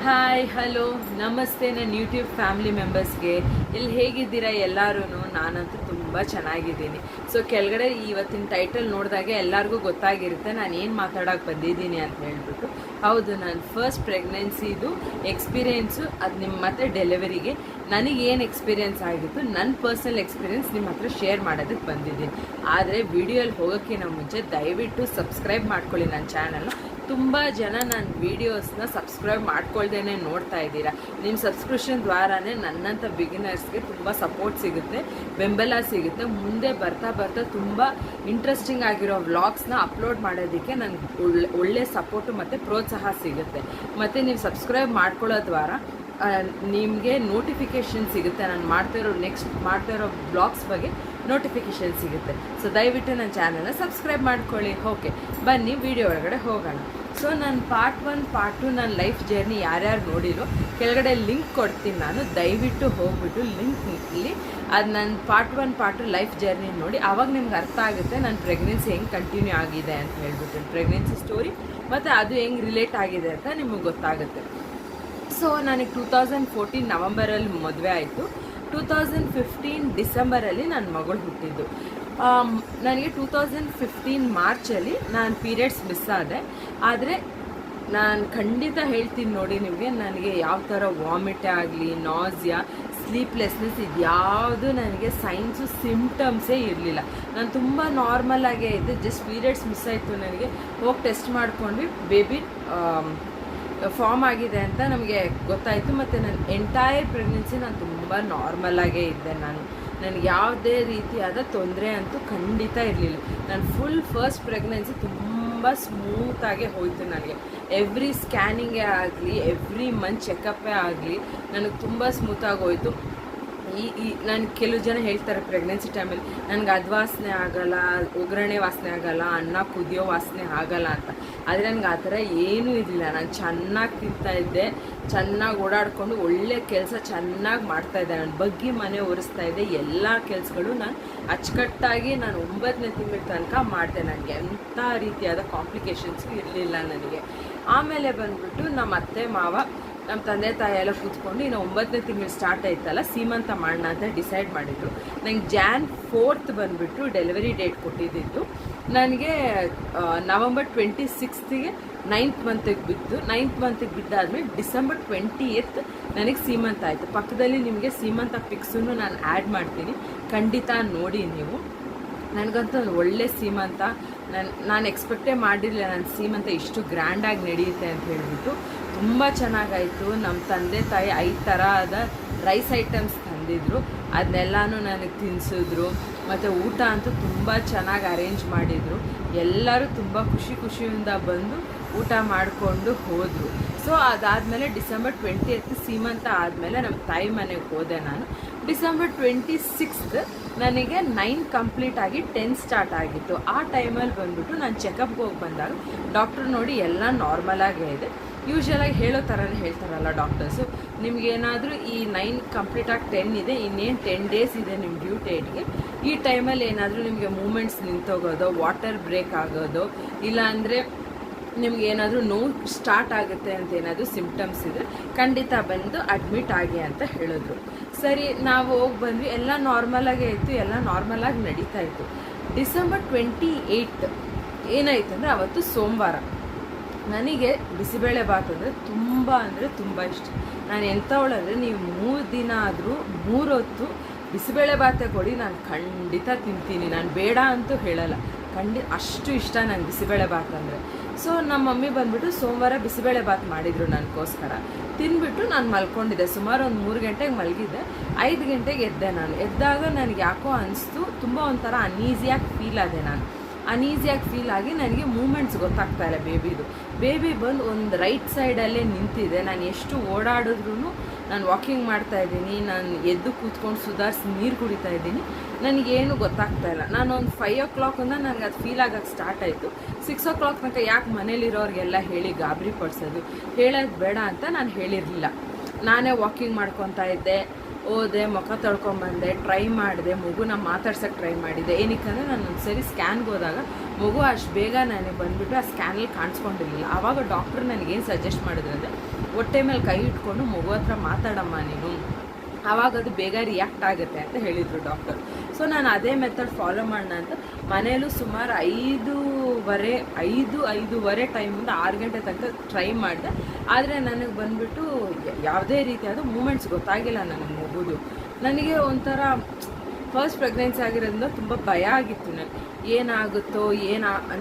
Hi hello ನಮಸ್ತೆ ನನ್ನ YouTube family ಮೆಂಬರ್ಸ್ಗೆ ಇಲ್ಲಿ ಹೇಗಿದ್ದೀರಾ ಎಲ್ಲರೂ. ನಾನಂತೂ ತುಂಬ ಚೆನ್ನಾಗಿದ್ದೀನಿ. ಸೊ ಕೆಳಗಡೆ ಇವತ್ತಿನ ಟೈಟಲ್ ನೋಡಿದಾಗೆ ಎಲ್ಲರಿಗೂ ಗೊತ್ತಾಗಿರುತ್ತೆ ನಾನು ಏನು ಮಾತಾಡೋಕೆ ಬಂದಿದ್ದೀನಿ ಅಂತ ಹೇಳ್ಬಿಟ್ಟು. ಹೌದು, ನಾನು ಫಸ್ಟ್ ಪ್ರೆಗ್ನೆನ್ಸಿದು ಎಕ್ಸ್ಪೀರಿಯೆನ್ಸು ಅದು ನಿಮ್ಮ ಮತ್ತು ಡೆಲಿವರಿಗೆ ನನಗೇನು ಎಕ್ಸ್ಪೀರಿಯೆನ್ಸ್ ಆಗಿತ್ತು, ನನ್ನ ಪರ್ಸನಲ್ ಎಕ್ಸ್ಪೀರಿಯೆನ್ಸ್ ನಿಮ್ಮ ಹತ್ರ ಶೇರ್ ಮಾಡೋದಕ್ಕೆ ಬಂದಿದ್ದೀನಿ. ಆದರೆ ವಿಡಿಯೋಲ್ಲಿ ಹೋಗೋಕ್ಕಿಂತ ಮುಂಚೆ ದಯವಿಟ್ಟು ಸಬ್ಸ್ಕ್ರೈಬ್ ಮಾಡ್ಕೊಳ್ಳಿ ನನ್ನ ಚಾನಲ್ನ. ತುಂಬ ಜನ ನನ್ನ ವೀಡಿಯೋಸ್ನ ಸಬ್ಸ್ಕ್ರೈಬ್ ಮಾಡ್ಕೊಳ್ದೇನೆ ನೋಡ್ತಾ ಇದ್ದೀರಾ. ನಿಮ್ಮ ಸಬ್ಸ್ಕ್ರಿಪ್ಷನ್ ದ್ವಾರಾನೇ ನನ್ನಂಥ ಬಿಗಿನರ್ಸ್ಗೆ ತುಂಬ ಸಪೋರ್ಟ್ ಸಿಗುತ್ತೆ, ಬೆಂಬಲ ಸಿಗುತ್ತೆ. ಮುಂದೆ ಬರ್ತಾ ಬರ್ತಾ ತುಂಬ ಇಂಟ್ರೆಸ್ಟಿಂಗ್ ಆಗಿರೋ ವ್ಲಾಗ್ಸ್ನ ಅಪ್ಲೋಡ್ ಮಾಡೋದಕ್ಕೆ ನನಗೆ ಒಳ್ಳೆ ಸಪೋರ್ಟು ಮತ್ತು ಪ್ರೋತ್ಸಾಹ ಸಿಗುತ್ತೆ. ಮತ್ತು ನೀವು ಸಬ್ಸ್ಕ್ರೈಬ್ ಮಾಡ್ಕೊಳ್ಳೋ ದ್ವಾರ ನಿಮಗೆ ನೋಟಿಫಿಕೇಷನ್ ಸಿಗುತ್ತೆ. ನಾನು ನೆಕ್ಸ್ಟ್ ಮಾಡ್ತಾ ಇರೋ ಬ್ಲಾಗ್ಸ್ ಬಗ್ಗೆ ನೋಟಿಫಿಕೇಷನ್ ಸಿಗುತ್ತೆ. ಸೊ ದಯವಿಟ್ಟು ನನ್ನ ಚಾನಲ್ನ ಸಬ್ಸ್ಕ್ರೈಬ್ ಮಾಡ್ಕೊಳ್ಳಿ. ಓಕೆ, ಬನ್ನಿ ವಿಡಿಯೋ ಒಳಗಡೆ ಹೋಗೋಣ. ಸೊ ನಾನು ಪಾರ್ಟ್ 1 ಪಾರ್ಟ್ 2 ನನ್ನ ಲೈಫ್ ಜರ್ನಿ ಯಾರ್ಯಾರು ನೋಡಿರೋ ಕೆಳಗಡೆ ಲಿಂಕ್ ಕೊಡ್ತೀನಿ. ನಾನು ದಯವಿಟ್ಟು ಹೋಗ್ಬಿಟ್ಟು ಲಿಂಕ್ನಲ್ಲಿ ಅದು ನನ್ನ ಪಾರ್ಟ್ 1 ಪಾರ್ಟ್ 2 ಲೈಫ್ ಜರ್ನಿ ನೋಡಿ. ಆವಾಗ ನಿಮ್ಗೆ ಅರ್ಥ ಆಗುತ್ತೆ ನನ್ನ ಪ್ರೆಗ್ನೆನ್ಸಿ ಹೆಂಗೆ ಕಂಟಿನ್ಯೂ ಆಗಿದೆ ಅಂತ ಹೇಳ್ಬಿಟ್ಟು, ಪ್ರೆಗ್ನೆನ್ಸಿ ಸ್ಟೋರಿ ಮತ್ತು ಅದು ಹೆಂಗೆ ರಿಲೇಟ್ ಆಗಿದೆ ಅಂತ ನಿಮಗೆ ಗೊತ್ತಾಗುತ್ತೆ. ಸೊ ನನಗೆ 2014 ನವಂಬರಲ್ಲಿ ಮದುವೆ ಆಯಿತು. 2015 ಡಿಸೆಂಬರಲ್ಲಿ ನನ್ನ ಮಗಳು ಹುಟ್ಟಿದ್ದು. ನನಗೆ 2015 ಮಾರ್ಚಲ್ಲಿ ನಾನು ಪೀರಿಯಡ್ಸ್ ಮಿಸ್ ಆದೆ. ಆದರೆ ನಾನು ಖಂಡಿತ ಹೇಳ್ತೀನಿ ನೋಡಿ ನಿಮಗೆ, ನನಗೆ ಯಾವ ಥರ ವಾಮಿಟ್ ಆಗಲಿ, ನಾಸಿಯಾ, ಸ್ಲೀಪ್ಲೆಸ್ನೆಸ್ ಇದ್ಯಾವುದು ನನಗೆ ಸೈನ್ಸು ಸಿಮ್ಟಮ್ಸೇ ಇರಲಿಲ್ಲ. ನಾನು ತುಂಬ ನಾರ್ಮಲಾಗೇ ಇದ್ದೆ. ಜಸ್ಟ್ ಪೀರಿಯಡ್ಸ್ ಮಿಸ್ ಆಯಿತು. ನನಗೆ ಹೋಗಿ ಟೆಸ್ಟ್ ಮಾಡ್ಕೊಂಡ್ವಿ, ಬೇಬಿ ಫಾರ್ಮ್ ಆಗಿದೆ ಅಂತ ನಮಗೆ ಗೊತ್ತಾಯಿತು. ಮತ್ತು ನನ್ನ ಎಂಟೈರ್ ಪ್ರೆಗ್ನೆನ್ಸಿ ನಾನು ತುಂಬ ನಾರ್ಮಲಾಗೇ ಇದ್ದೆ. ನನಗೆ ಯಾವುದೇ ರೀತಿಯಾದ ತೊಂದರೆ ಅಂತೂ ಖಂಡಿತ ಇರಲಿಲ್ಲ. ನಾನು ಫಸ್ಟ್ ಪ್ರೆಗ್ನೆನ್ಸಿ ತುಂಬ ಸ್ಮೂತಾಗೆ ಹೋಯಿತು. ನನಗೆ ಎವ್ರಿ ಸ್ಕ್ಯಾನಿಂಗೇ ಆಗಲಿ, ಎವ್ರಿ ಮಂತ್ ಚೆಕಪ್ಪೇ ಆಗಲಿ ನನಗೆ ತುಂಬ ಸ್ಮೂತಾಗಿ ಹೋಯಿತು. ನಾನು ಕೆಲವು ಜನ ಹೇಳ್ತಾರೆ ಪ್ರೆಗ್ನೆನ್ಸಿ ಟೈಮಲ್ಲಿ ನನಗೆ ಅದು ವಾಸನೆ ಆಗೋಲ್ಲ, ಒಗ್ಗರಣೆ ವಾಸನೆ ಆಗೋಲ್ಲ, ಅನ್ನ ಕುದಿಯೋ ವಾಸನೆ ಆಗೋಲ್ಲ ಅಂತ. ಆದರೆ ನನಗೆ ಆ ಥರ ಏನೂ ಇರಲಿಲ್ಲ. ನಾನು ಚೆನ್ನಾಗಿ ತಿಂತಾಯಿದ್ದೆ, ಚೆನ್ನಾಗಿ ಓಡಾಡಿಕೊಂಡು ಒಳ್ಳೆ ಕೆಲಸ ಚೆನ್ನಾಗಿ ಮಾಡ್ತಾಯಿದ್ದೆ. ನಾನು ಬಗ್ಗಿ ಮನೆ ಒರೆಸ್ತಾ ಇದ್ದೆ. ಎಲ್ಲ ಕೆಲಸಗಳು ನಾನು ಅಚ್ಚುಕಟ್ಟಾಗಿ ನಾನು 9ನೇ ತಿಂಗಳ ತನಕ ಮಾಡಿದೆ. ನನಗೆ ಎಂಥ ರೀತಿಯಾದ ಕಾಂಪ್ಲಿಕೇಶನ್ಸ್ ಇರಲಿಲ್ಲ ನನಗೆ. ಆಮೇಲೆ ಬಂದ್ಬಿಟ್ಟು ನಮ್ಮ ಅತ್ತೆ ಮಾವ, ನಮ್ಮ ತಂದೆ ತಾಯಿ ಎಲ್ಲ ಕೂತ್ಕೊಂಡು ಇನ್ನು 9ನೇ ತಿಂಗಳು ಸ್ಟಾರ್ಟ್ ಆಯ್ತಲ್ಲ, ಸೀಮಂತ ಮಾಡೋಣ ಅಂತ ಡಿಸೈಡ್ ಮಾಡಿದರು. ನಂಗೆ Jan 4th ಬಂದುಬಿಟ್ಟು ಡೆಲಿವರಿ ಡೇಟ್ ಕೊಟ್ಟಿದ್ದು. ನನಗೆ November 26ಗೆ 9th ಮಂತಿಗೆ ಬಿದ್ದು. 9th ಮಂತಿಗೆ ಬಿದ್ದಾದಮೇಲೆ December 20th ನನಗೆ ಸೀಮಂತ ಆಯಿತು. ಪಕ್ಕದಲ್ಲಿ ನಿಮಗೆ ಸೀಮಂತ ಪಿಕ್ಸನ್ನು ನಾನು ಆ್ಯಡ್ ಮಾಡ್ತೀನಿ, ಖಂಡಿತ ನೋಡಿ ನೀವು. ನನಗಂತೂ ಒಂದು ಒಳ್ಳೆ ಸೀಮಂತ. ನಾನು ಎಕ್ಸ್ಪೆಕ್ಟೇ ಮಾಡಿರಲಿಲ್ಲ ನನ್ನ ಸೀಮಂತ ಇಷ್ಟು ಗ್ರ್ಯಾಂಡಾಗಿ ನಡೆಯುತ್ತೆ ಅಂತ ಹೇಳಿಬಿಟ್ಟು. ತುಂಬ ಚೆನ್ನಾಗಾಯಿತು. ನಮ್ಮ ತಂದೆ ತಾಯಿ 5 ಥರದ ರೈಸ್ ಐಟಮ್ಸ್ ತಂದಿದ್ರು, ಅದನ್ನೆಲ್ಲನೂ ನನಗೆ ತಿನ್ನಿಸಿದ್ರು. ಮತ್ತು ಊಟ ಅಂತೂ ತುಂಬ ಚೆನ್ನಾಗಿ ಅರೇಂಜ್ ಮಾಡಿದರು. ಎಲ್ಲರೂ ತುಂಬ ಖುಷಿಯಿಂದ ಬಂದು ಊಟ ಮಾಡಿಕೊಂಡು ಹೋದರು. ಸೊ ಅದಾದಮೇಲೆ December 20th ಸೀಮಂತ ಆದಮೇಲೆ ನಮ್ಮ ತಾಯಿ ಮನೆಗೆ ಹೋದೆ ನಾನು. December 26th ನನಗೆ 9 ಕಂಪ್ಲೀಟ್ ಆಗಿ 10 ಸ್ಟಾರ್ಟ್ ಆಗಿತ್ತು. ಆ ಟೈಮಲ್ಲಿ ಬಂದುಬಿಟ್ಟು ನಾನು ಚೆಕಪ್ಗೆ ಹೋಗಿ ಬಂದಾಗ ಡಾಕ್ಟ್ರು ನೋಡಿ ಎಲ್ಲ ನಾರ್ಮಲಾಗೇ ಇದೆ. ಯೂಶ್ವಲಾಗಿ ಹೇಳೋ ಥರನೇ ಹೇಳ್ತಾರಲ್ಲ ಡಾಕ್ಟರ್ಸು, ನಿಮಗೇನಾದರೂ ಈ 9 ಕಂಪ್ಲೀಟ್ ಆಗಿ 10 ಇದೆ, ಇನ್ನೇನು 10 ಡೇಸ್ ಇದೆ ನಿಮ್ಮ ಡ್ಯೂ ಡೇಟ್ಗೆ. ಈ ಟೈಮಲ್ಲಿ ಏನಾದರೂ ನಿಮಗೆ ಮೂಮೆಂಟ್ಸ್ ನಿಂತೋಗೋದು, ವಾಟರ್ ಬ್ರೇಕ್ ಆಗೋದು, ಇಲ್ಲಾಂದರೆ ನಿಮ್ಗೆ ಏನಾದರೂ ನೋವು ಸ್ಟಾರ್ಟ್ ಆಗುತ್ತೆ ಅಂತ ಏನಾದರೂ ಸಿಮ್ಟಮ್ಸ್ ಇದ್ದರೆ ಖಂಡಿತ ಬಂದು ಅಡ್ಮಿಟ್ ಆಗಿ ಅಂತ ಹೇಳಿದ್ರು. ಸರಿ, ನಾವು ಹೋಗಿ ಬಂದ್ವಿ. ಎಲ್ಲ ನಾರ್ಮಲಾಗೇ ಇತ್ತು, ಎಲ್ಲ ನಾರ್ಮಲಾಗಿ ನಡೀತಾ ಇತ್ತು. December 28 ಏನಾಯಿತು ಅಂದರೆ ಅವತ್ತು ಸೋಮವಾರ. ನನಗೆ ಬಿಸಿಬೇಳೆ ಬಾತ್ ಅಂದರೆ ತುಂಬ ಇಷ್ಟ. ನಾನು ಎಂಥವಳಂದರೆ, ನೀವು 3 ದಿನ ಆದರೂ 3 ಹೊತ್ತು ಬಿಸಿಬೇಳೆ ಬಾತೆ ಕೊಡಿ, ನಾನು ಖಂಡಿತ ತಿಂತೀನಿ. ನಾನು ಬೇಡ ಅಂತೂ ಹೇಳಲ್ಲ, ಅಷ್ಟು ಇಷ್ಟ ನನಗೆ ಬಿಸಿಬೇಳೆ ಬಾತ್ ಅಂದರೆ. ಸೊ ನಮ್ಮ ಮಮ್ಮಿ ಬಂದುಬಿಟ್ಟು ಸೋಮವಾರ ಬಿಸಿಬೇಳೆ ಬಾತ್ ಮಾಡಿದರು ನನಗೋಸ್ಕರ. ತಿಂದ್ಬಿಟ್ಟು ನಾನು ಮಲ್ಕೊಂಡಿದ್ದೆ. ಸುಮಾರು ಒಂದು 3 ಗಂಟೆಗೆ ಮಲಗಿದ್ದೆ. 5 ಗಂಟೆಗೆ ಎದ್ದೆ. ನಾನು ಎದ್ದಾಗ ನನಗೆ ಯಾಕೋ ಅನಿಸ್ತು, ತುಂಬ ಒಂಥರ ಅನ್ಈಸಿಯಾಗಿ ಫೀಲ್ ಆದೆ. ನಾನು ಅನ್ಈಸಿಯಾಗಿ ಫೀಲ್ ಆಗಿ ನನಗೆ ಮೂಮೆಂಟ್ಸ್ ಗೊತ್ತಾಗ್ತಾ ಇಲ್ಲ ಬೇಬಿದು. ಬೇಬಿ ಬಂದು ಒಂದು ರೈಟ್ ಸೈಡಲ್ಲೇ ನಿಂತಿದೆ. ನಾನು ಎಷ್ಟು ಓಡಾಡಿದ್ರೂ, ನಾನು ವಾಕಿಂಗ್ ಮಾಡ್ತಾಯಿದ್ದೀನಿ, ನಾನು ಎದ್ದು ಕೂತ್ಕೊಂಡು ಸುಧಾರಿಸಿ ನೀರು ಕುಡಿತಾ ಇದ್ದೀನಿ, ನನಗೇನು ಗೊತ್ತಾಗ್ತಾ ಇಲ್ಲ. ನಾನು ಒಂದು 5 o'clock ನನಗೆ ಅದು ಫೀಲ್ ಆಗೋಕ್ಕೆ ಸ್ಟಾರ್ಟ್ ಆಯಿತು. 6 o'clock ತನಕ ಯಾಕೆ ಮನೇಲಿರೋರಿಗೆಲ್ಲ ಹೇಳಿ ಗಾಬರಿ ಪಡಿಸೋದು, ಹೇಳೋದು ಬೇಡ ಅಂತ ನಾನು ಹೇಳಿರಲಿಲ್ಲ. ನಾನೇ ವಾಕಿಂಗ್ ಮಾಡ್ಕೊತಾ ಇದ್ದೆ. ಹೋದೆ, ಮುಖ ತೊಳ್ಕೊಂಬಂದೆ, ಟ್ರೈ ಮಾಡಿದೆ, ಮಗುನ ಮಾತಾಡ್ಸೋಕ್ಕೆ ಟ್ರೈ ಮಾಡಿದೆ. ಏನಕ್ಕಂದರೆ ನಾನು ಒಂದು ಸರಿ ಸ್ಕ್ಯಾನ್ಗೆ ಹೋದಾಗ ಮಗು ಅಷ್ಟು ಬೇಗ ನನಗೆ ಬಂದುಬಿಟ್ಟು ಆ ಸ್ಕ್ಯಾನಲ್ಲಿ ಕಾಣಿಸ್ಕೊಂಡಿರಲಿಲ್ಲ. ಆವಾಗ ಡಾಕ್ಟ್ರು ನನಗೇನು ಸಜೆಸ್ಟ್ ಮಾಡಿದ್ರು ಅಂದರೆ ಹೊಟ್ಟೆ ಮೇಲೆ ಕೈ ಇಟ್ಕೊಂಡು ಮಗು ಹತ್ರ ಮಾತಾಡಮ್ಮ ನೀನು, ಆವಾಗ ಅದು ಬೇಗ ರಿಯಾಕ್ಟ್ ಆಗುತ್ತೆ ಅಂತ ಹೇಳಿದರು ಡಾಕ್ಟರ್. ಸೊ ನಾನು ಅದೇ ಮೆಥಡ್ ಫಾಲೋ ಮಾಡೋಣ ಅಂತ ಮನೆಯಲ್ಲೂ ಸುಮಾರು 5:30 ಟೈಮಿಂದ 6 ಗಂಟೆ ತನಕ ಟ್ರೈ ಮಾಡಿದೆ. ಆದರೆ ನನಗೆ ಬಂದುಬಿಟ್ಟು ಯಾವುದೇ ರೀತಿಯಾದ ಮೂಮೆಂಟ್ಸ್ ಗೊತ್ತಾಗಿಲ್ಲ ನನಗೆ ಮಗುದು. ನನಗೆ ಒಂಥರ ಫಸ್ಟ್ ಪ್ರೆಗ್ನೆನ್ಸಿ ಆಗಿರೋದ್ರಿಂದ ತುಂಬ ಭಯ ಆಗಿತ್ತು. ನನಗೆ ಏನಾಗುತ್ತೋ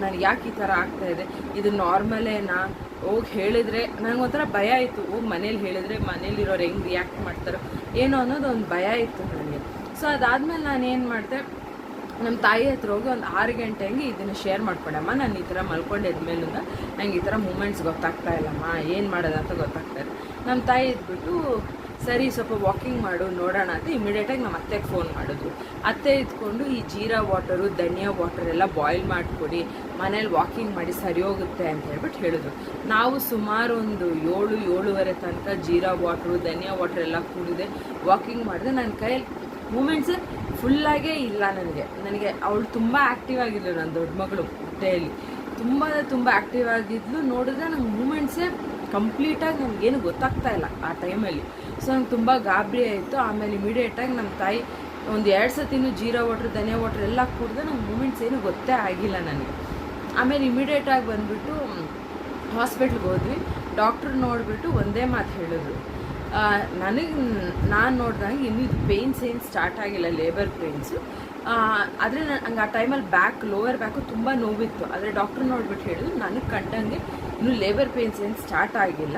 ನನಗೆ ಯಾಕೆ ಈ ಥರ ಆಗ್ತಾಯಿದೆ, ಇದು ನಾರ್ಮಲೇನಾ, ಹೋಗಿ ಹೇಳಿದರೆ ನನಗೊಂಥರ ಭಯ ಇತ್ತು. ಹೋಗಿ ಮನೇಲಿ ಹೇಳಿದರೆ ಮನೇಲಿರೋರು ಹೆಂಗೆ ರಿಯಾಕ್ಟ್ ಮಾಡ್ತಾರೋ ಏನೋ ಅನ್ನೋದು ಒಂದು ಭಯ ಇತ್ತು ನನಗೆ. ಸೊ ಅದಾದಮೇಲೆ ನಾನು ಏನು ಮಾಡಿದೆ, ನಮ್ಮ ತಾಯಿ ಹತ್ರ ಹೋಗಿ ಒಂದು 6 ಗಂಟೆ ಹಂಗೆ ಇದನ್ನು ಶೇರ್ ಮಾಡ್ಕೊಂಡಮ್ಮ, ನಾನು ಈ ಥರ ಮಲ್ಕೊಂಡಿದ್ಮೇಲಿಂದ ನಂಗೆ ಈ ಥರ ಮೂಮೆಂಟ್ಸ್ ಗೊತ್ತಾಗ್ತಾ ಇಲ್ಲಮ್ಮ, ಏನು ಮಾಡೋದಂತ ಗೊತ್ತಾಗ್ತಾ ಇಲ್ಲ. ನಮ್ಮ ತಾಯಿ ಇದ್ಬಿಟ್ಟು ಸರಿ ಸ್ವಲ್ಪ ವಾಕಿಂಗ್ ಮಾಡು ನೋಡೋಣ ಅಂತ ಇಮಿಡಿಯೇಟಾಗಿ ನಮ್ಮ ಅತ್ತೆಗೆ ಫೋನ್ ಮಾಡಿದ್ರು. ಅತ್ತೆ ಇದ್ಕೊಂಡು ಈ ಜೀರಾ ವಾಟರು ಧನಿಯಾ ವಾಟರ್ ಎಲ್ಲ ಬಾಯ್ಲ್ ಮಾಡಿಕೊಡಿ, ಮನೇಲಿ ವಾಕಿಂಗ್ ಮಾಡಿ ಸರಿ ಹೋಗುತ್ತೆ ಅಂತ ಹೇಳ್ಬಿಟ್ಟು ಹೇಳಿದ್ರು. ನಾವು ಸುಮಾರು ಒಂದು 7-7:30 ತನಕ ಜೀರಾ ವಾಟ್ರು ಧನಿಯಾ ವಾಟರ್ ಎಲ್ಲ ಕುಡಿದೆ, ವಾಕಿಂಗ್ ಮಾಡಿದೆ. ನನ್ನ ಕೈಯಲ್ಲಿ ಮೂಮೆಂಟ್ಸೇ ಫುಲ್ಲಾಗೇ ಇಲ್ಲ. ನನಗೆ ಅವಳು ತುಂಬ ಆ್ಯಕ್ಟಿವ್ ಆಗಿದ್ಲು, ನನ್ನ ದೊಡ್ಡ ಮಗಳು ಹೊಟ್ಟೆಯಲ್ಲಿ ತುಂಬ ಆ್ಯಕ್ಟಿವ್ ಆಗಿದ್ಲು. ನೋಡಿದ್ರೆ ನಂಗೆ ಮೂಮೆಂಟ್ಸೇ ಕಂಪ್ಲೀಟಾಗಿ ನನಗೇನು ಗೊತ್ತಾಗ್ತಾ ಇಲ್ಲ ಆ ಟೈಮಲ್ಲಿ. ಸೊ ನಂಗೆ ತುಂಬ ಗಾಬರಿ ಆಯಿತು. ಆಮೇಲೆ ಇಮಿಡಿಯೇಟಾಗಿ ನಮ್ಮ ತಾಯಿ ಒಂದು 2 ಸತಿನೂ ಜೀರಾ ವಾಟ್ರ್ ಧನಿಯಾ ವಾಟ್ರ್ ಎಲ್ಲ ಕುಡಿದ್ರೆ ನಂಗೆ ಮೂಮೆಂಟ್ಸ್ ಏನು ಗೊತ್ತೇ ಆಗಿಲ್ಲ ನನಗೆ. ಆಮೇಲೆ ಇಮಿಡಿಯೇಟಾಗಿ ಬಂದುಬಿಟ್ಟು ಹಾಸ್ಪಿಟ್ಲಿಗೆ ಹೋದ್ವಿ. ಡಾಕ್ಟ್ರ್ ನೋಡಿಬಿಟ್ಟು ಒಂದೇ ಮಾತು ಹೇಳಿದ್ರು, ನಾನು ನೋಡಿದಂಗೆ ಇನ್ನೂ ಇದು ಪೇಯ್ನ್ಸ್ ಏನು ಸ್ಟಾರ್ಟ್ ಆಗಿಲ್ಲ, ಲೇಬರ್ ಪೇಯ್ನ್ಸು. ಆದರೆ ನಂಗೆ ಆ ಟೈಮಲ್ಲಿ ಲೋವರ್ ಬ್ಯಾಕು ತುಂಬ ನೋವಿತ್ತು. ಆದರೆ ಡಾಕ್ಟ್ರ್ ನೋಡ್ಬಿಟ್ಟು ಹೇಳಿದ್ರು, ನನಗೆ ಕಂಡಂಗೆ ಇನ್ನೂ ಲೇಬರ್ ಪೇಯ್ನ್ಸ್ ಏನು ಸ್ಟಾರ್ಟ್ ಆಗಿಲ್ಲ,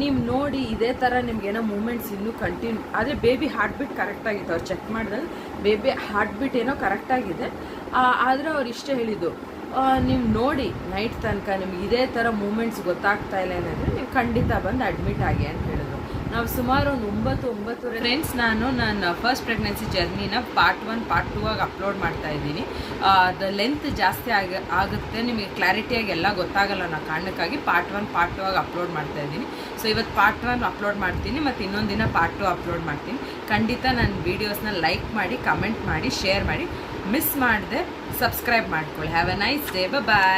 ನೀವು ನೋಡಿ ಇದೇ ಥರ ನಿಮ್ಗೇನೋ ಮೂಮೆಂಟ್ಸ್ ಇನ್ನೂ ಕಂಟಿನ್ಯೂ. ಆದರೆ ಬೇಬಿ ಹಾರ್ಟ್ ಬೀಟ್ ಕರೆಕ್ಟಾಗಿತ್ತು, ಅವ್ರು ಚೆಕ್ ಮಾಡಿದಾಗ ಬೇಬಿ ಹಾರ್ಟ್ ಬೀಟ್ ಏನೋ ಕರೆಕ್ಟಾಗಿದೆ. ಆದರೆ ಅವ್ರು ಇಷ್ಟೇ ಹೇಳಿದ್ದು, ನೀವು ನೋಡಿ ನೈಟ್ ತನಕ ನಿಮ್ಗೆ ಇದೇ ಥರ ಮೂಮೆಂಟ್ಸ್ ಗೊತ್ತಾಗ್ತಾ ಇಲ್ಲ ಏನಂದರೆ ನೀವು ಖಂಡಿತ ಬಂದು ಅಡ್ಮಿಟ್ ಆಗಿ ಅಂತ ಹೇಳಿದ್ರು. ನಾವು ಸುಮಾರು ಒಂದು 9-9 ಫ್ರೆಂಡ್ಸ್, ನಾನು ಫಸ್ಟ್ ಪ್ರೆಗ್ನೆನ್ಸಿ ಜರ್ನಿನ ಪಾರ್ಟ್ 1 ಪಾರ್ಟ್ 2 ಆಗಿ ಅಪ್ಲೋಡ್ ಮಾಡ್ತಾ ಇದ್ದೀನಿ. ಅದು ಲೆಂತ್ ಜಾಸ್ತಿ ಆಗುತ್ತೆ, ನಿಮಗೆ ಕ್ಲಾರಿಟಿಯಾಗಿ ಎಲ್ಲ ಗೊತ್ತಾಗಲ್ಲ ಅನ್ನೋ ಕಾರಣಕ್ಕಾಗಿ ಪಾರ್ಟ್ 1 ಪಾರ್ಟ್ 2 ಆಗಿ ಅಪ್ಲೋಡ್ ಮಾಡ್ತಾ ಇದ್ದೀನಿ. ಸೊ ಇವತ್ತು ಪಾರ್ಟ್ 1 ಅಪ್ಲೋಡ್ ಮಾಡ್ತೀನಿ, ಮತ್ತು ಇನ್ನೊಂದು ದಿನ ಪಾರ್ಟ್ 2 ಅಪ್ಲೋಡ್ ಮಾಡ್ತೀನಿ. ಖಂಡಿತ ನನ್ನ ವೀಡಿಯೋಸ್ನ ಲೈಕ್ ಮಾಡಿ, ಕಮೆಂಟ್ ಮಾಡಿ, ಶೇರ್ ಮಾಡಿ, ಮಿಸ್ ಮಾಡದೆ ಸಬ್ಸ್ಕ್ರೈಬ್ ಮಾಡ್ಕೊಳ್ಳಿ. Have a nice day, bye.